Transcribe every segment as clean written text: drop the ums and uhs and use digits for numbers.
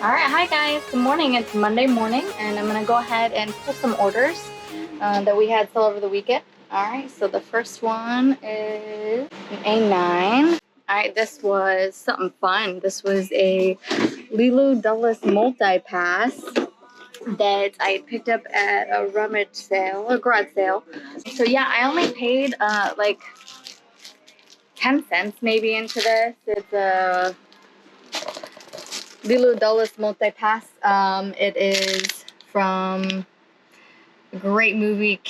All right, hi guys, good morning. It's Monday morning and I'm gonna go ahead and pull some orders that we had still over the weekend. All right, so the first one is an A9. All right, this was something fun. This was a Lulu Dulles multi-pass that I picked up at a rummage sale, a garage sale. So yeah, I only paid like 10 cents maybe into this. It's a Lulu Dulles multi-pass. It is from a great movie.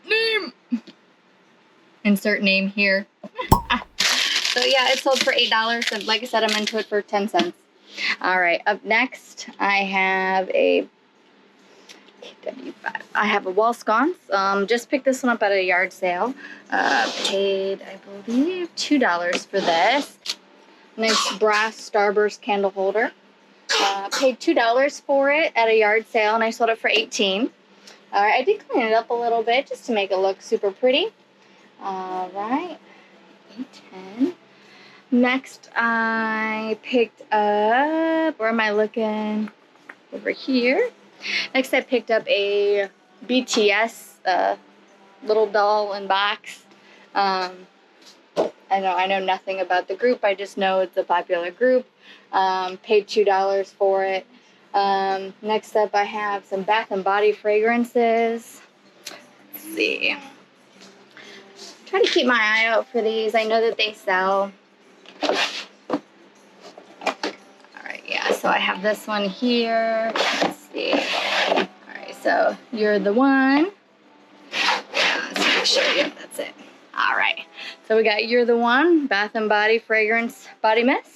Name. Insert name here. So yeah, it sold for $8. And like I said, I'm into it for 10 cents. All right, up next, I have a I have a wall sconce. Just picked this one up at a yard sale. Paid, I believe, $2 for this. Nice brass starburst candle holder. Paid $2 for it at a yard sale, and I sold it for $18. All right, I did clean it up a little bit just to make it look super pretty. All right, 8, 10. Next, I picked up, where am I looking? Over here. Next, I picked up a BTS little doll and box. I know nothing about the group. I just know it's a popular group. Paid $2 for it. Next up, I have some Bath and Body fragrances. Let's see. Try to keep my eye out for these. I know that they sell. Alright, yeah, so I have this one here. Let's see. Alright, so You're the One. Yeah, let's make sure. Yep, that's it. Alright, so we got You're the One, Bath and Body fragrance body mist.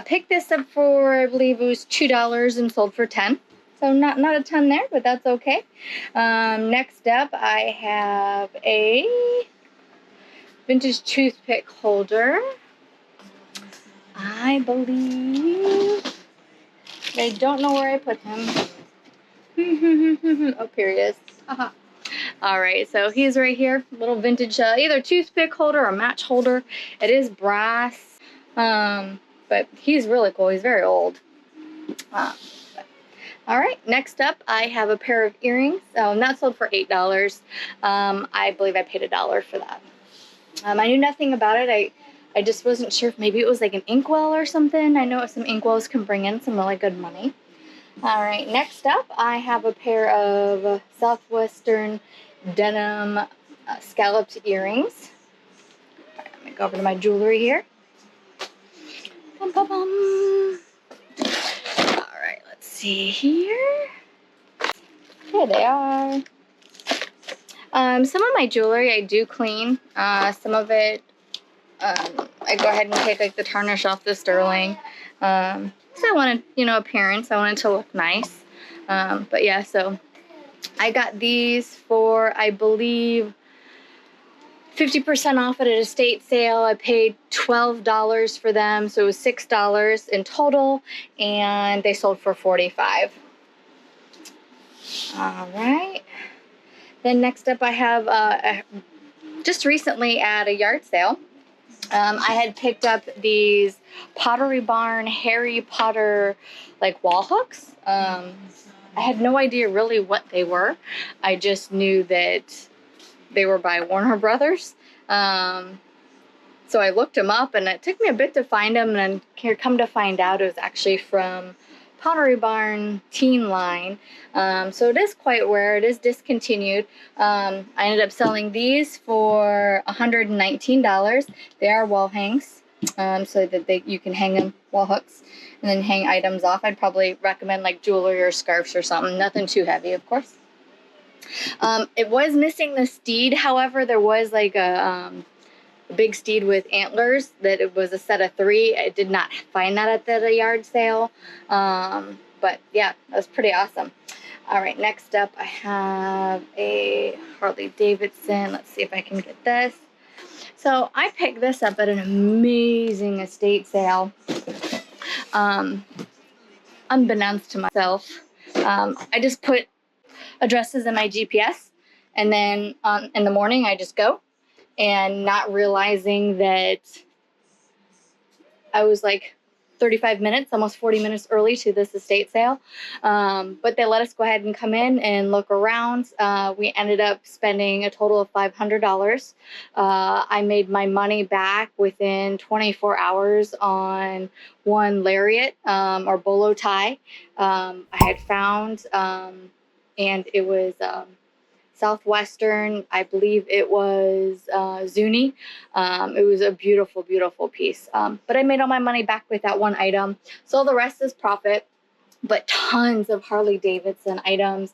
Picked this up for, I believe it was $2 and sold for 10. So not a ton there, but that's okay. Next up, I have a vintage toothpick holder. I believe, I don't know where I put him. Oh, here he is. All right, so he's right here. Little vintage, either toothpick holder or match holder. It is brass, but he's really cool. He's very old. All right, next up, I have a pair of earrings. That sold for $8. I believe I paid $1 for that. I knew nothing about it. I just wasn't sure if maybe it was like an inkwell or something. I know some inkwells can bring in some really good money. All right, next up, I have a pair of Southwestern denim scalloped earrings. All right, I'm gonna go over to my jewelry here. Bum, bum, bum. All right, let's see here. Here they are. Some of my jewelry I do clean. Some of it, I go ahead and take like the tarnish off the sterling. So I wanted, appearance. I wanted to look nice. But yeah, so I got these for, I believe, 50% off at an estate sale. I paid $12 for them, so it was $6 in total, and they sold for $45. All right. Then next up, I have just recently at a yard sale, I had picked up these Pottery Barn Harry Potter like wall hooks. I had no idea really what they were. I just knew that they were by Warner Brothers. So I looked them up, and it took me a bit to find them, and then here come to find out it was actually from Pottery Barn teen line. So it is quite rare. It is discontinued. I ended up selling these for $119. They are wall hangs, so that you can hang them, wall hooks, and then hang items off. I'd probably recommend like jewelry or scarves or something. Nothing too heavy, of course. It was missing the steed. However, there was like a big steed with antlers that it was a set of 3. I did not find that at the yard sale. But yeah, that was pretty awesome. All right, next up I have a Harley Davidson. Let's see if I can get this. So I picked this up at an amazing estate sale. Unbeknownst to myself, I just put addresses in my GPS, and then in the morning I just go, and not realizing that I was like 35 minutes, almost 40 minutes early to this estate sale. But they let us go ahead and come in and look around. We ended up spending a total of $500. I made my money back within 24 hours on one lariat or bolo tie I had found, and it was Southwestern, I believe it was Zuni. It was a beautiful, beautiful piece. But I made all my money back with that one item. So the rest is profit, but tons of Harley Davidson items.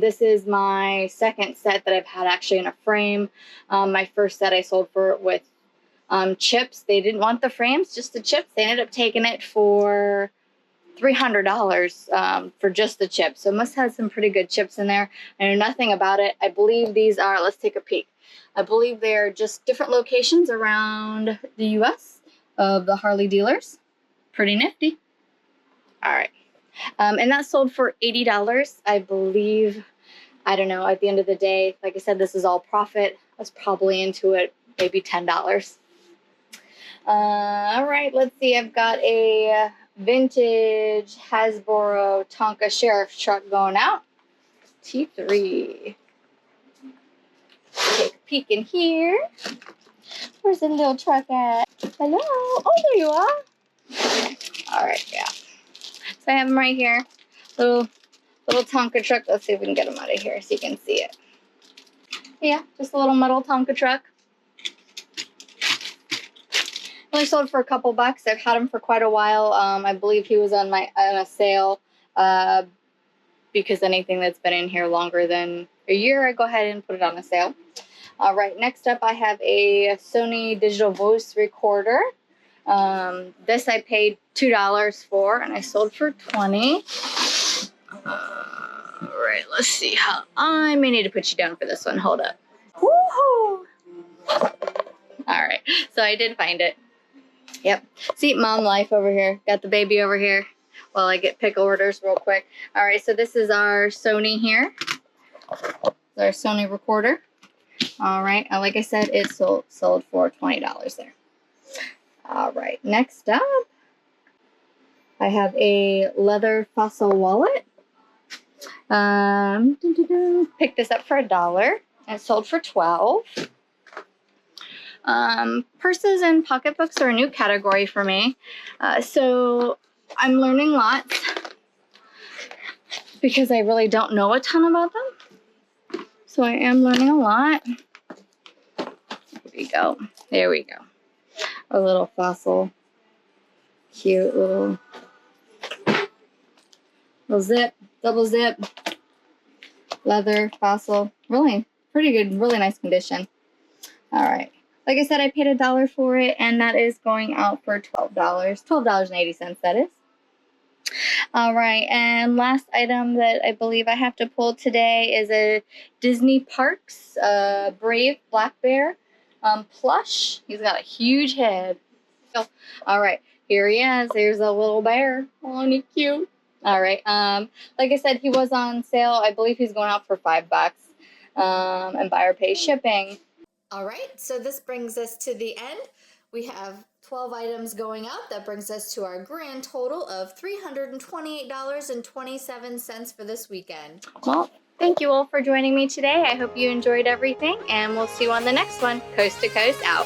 This is my second set that I've had actually in a frame. My first set I sold for with chips. They didn't want the frames, just the chips. They ended up taking it for $300 for just the chips. So it must have some pretty good chips in there. I know nothing about it. I believe these are, let's take a peek. I believe they're just different locations around the US of the Harley dealers. Pretty nifty. All right. And that sold for $80, I believe. I don't know, at the end of the day, like I said, this is all profit. I was probably into it maybe $10. All right, let's see. I've got a vintage Hasbro Tonka Sheriff truck going out. T3. Take a peek in here. Where's the little truck at? Hello? Oh, there you are. All right, yeah. So I have him right here. Little Tonka truck. Let's see if we can get him out of here so you can see it. Yeah, just a little metal Tonka truck. Only sold for a couple bucks. I've had him for quite a while. I believe he was on a sale because anything that's been in here longer than a year, I go ahead and put it on a sale. All right, next up I have a Sony digital voice recorder. This I paid $2 for, and I sold for $20. All right, let's see how I may need to put you down for this one. Hold up. Woohoo! All right, so I did find it. Yep. See, mom life over here. Got the baby over here while I get pick orders real quick. All right, so this is our Sony here. Our Sony recorder. All right, like I said, it sold for $20 there. All right, next up, I have a leather fossil wallet. Picked this up for $1 and it sold for $12. Purses and pocketbooks are a new category for me. So I'm learning lots because I really don't know a ton about them. So I am learning a lot. Here we go. There we go. A little fossil. Cute little zip, double zip, leather fossil. Really pretty good, really nice condition. All right. Like I said, I paid $1 for it, and that is going out for $12. $12.80, that is. All right, and last item that I believe I have to pull today is a Disney Parks Brave Black Bear plush. He's got a huge head. So, all right, here he is. There's a little bear. Oh, he's cute. All right, like I said, he was on sale. I believe he's going out for $5, and buyer pays shipping. All right, so this brings us to the end. We have 12 items going out. That brings us to our grand total of $328.27 for this weekend. Well, thank you all for joining me today. I hope you enjoyed everything, and we'll see you on the next one. Coast to Coast out.